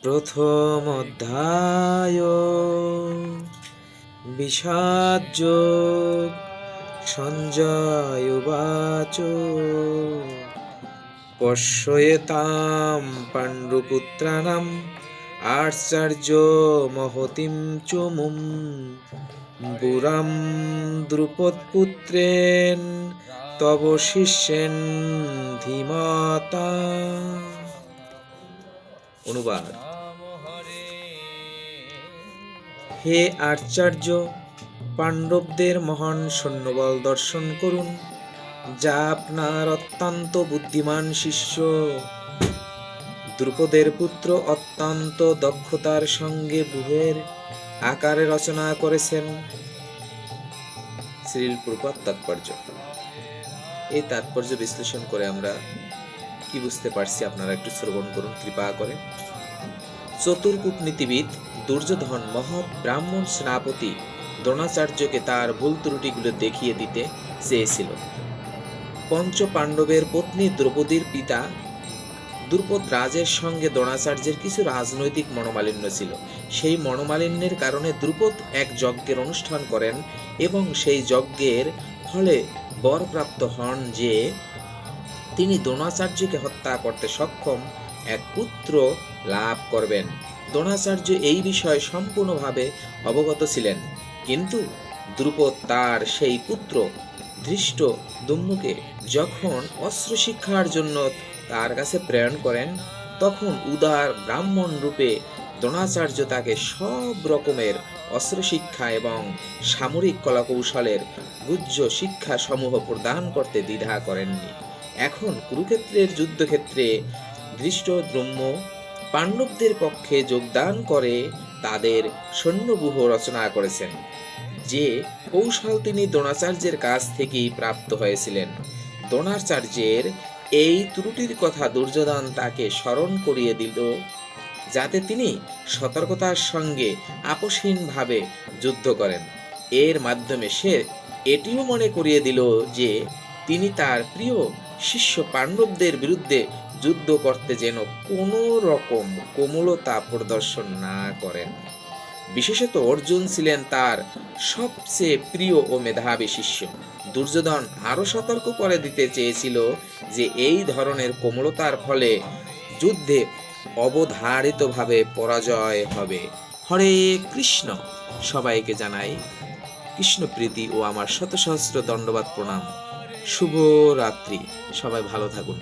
প্রথম অধ্যায় বিষাদযোগ। সঞ্জয় উবাচ পশ্যেতাম পাণ্ডুপুত্রাণাম আচার্য মহতিম চমুম বুরাম দ্রুপদপুত্রেণ তব শিষ্যেন ধীমতা। অনুবাদ: হে আচার্য, পাণ্ডবদের মহান সৈন্যবল দর্শন করুন, যা আপনার অত্যন্ত বুদ্ধিমান শিষ্য দ্রুপদের পুত্র অত্যন্ত দক্ষতার সঙ্গে ব্যূহের আকারে রচনা করেছেন। শ্রীল প্রপাত তাৎপর্য। এই তাৎপর্য বিশ্লেষণ করে আমরা কি বুঝতে পারছি আপনারা একটু শ্রবণ করুন কৃপা করে। চতুর কূটনীতিবিদ দুর্যোধন মহৎ ব্রাহ্মণ সেনাপতি দ্রোণাচার্যকে তার ভুল ত্রুটিগুলো দেখিয়ে দিতে চেয়েছিল। পঞ্চ পাণ্ডবের পত্নী দ্রৌপদীর পিতা দ্রুপদ রাজের সঙ্গে দ্রোণাচার্যের কিছু রাজনৈতিক মনোমালিন্য ছিল। সেই মনোমালিন্যের কারণে দ্রুপদ এক যজ্ঞের অনুষ্ঠান করেন এবং সেই যজ্ঞের ফলে বরপ্রাপ্ত হন যে তিনি দ্রোণাচার্যকে হত্যা করতে সক্ষম এক পুত্র লাভ করবেন। দ্রোণাচার্য এই বিষয়ে সম্পূর্ণভাবে অবগত ছিলেন, কিন্তু দ্রুপদ তার সেই পুত্র ধৃষ্টদ্যুম্নকে যখন অস্ত্র শিক্ষার জন্য তার কাছে প্রেরণ করেন, তখন উদার ব্রাহ্মণ রূপে দ্রোণাচার্য তাকে সব রকমের অস্ত্র শিক্ষা এবং সামরিক কলাকৌশলের গুহ্য শিক্ষা সমূহ প্রদান করতে দ্বিধা করেননি। এখন কুরুক্ষেত্রের যুদ্ধক্ষেত্রে ধৃষ্টদ্যুম্ন পাণ্ডবদের পক্ষে যোগদান করে তাদের সৈন্যব্যূহ রচনা করেছেন, যে কৌশল তিনি দ্রোণাচার্যের কাছ থেকেই প্রাপ্ত হয়েছিলেন। দ্রোণাচার্যের এই ত্রুটির কথা দুর্যোধন তাকে স্মরণ করিয়ে দিল, যাতে তিনি সতর্কতার সঙ্গে আপোষহীনভাবে যুদ্ধ করেন। এর মাধ্যমে সে এটিও মনে করিয়ে দিল যে তিনি তার প্রিয় শিষ্য পাণ্ডবদের বিরুদ্ধে যুদ্ধ করতে যেন কোনো রকম কোমলতা প্রদর্শন না করেন। বিশেষত অর্জুন ছিলেন তার সবচেয়ে প্রিয় ও মেধাবী শিষ্য। দুর্যোধন আরো সতর্ক করে দিতে চেয়েছিল যে এই ধরনের কোমলতার ফলে যুদ্ধে অবধারিতভাবে পরাজয় হবে। হরে কৃষ্ণ। সবাইকে জানাই কৃষ্ণ প্রীতি ও আমার শত সহস্র দণ্ডবাদ প্রণাম। শুভ রাত্রি। সবাই ভালো থাকুন।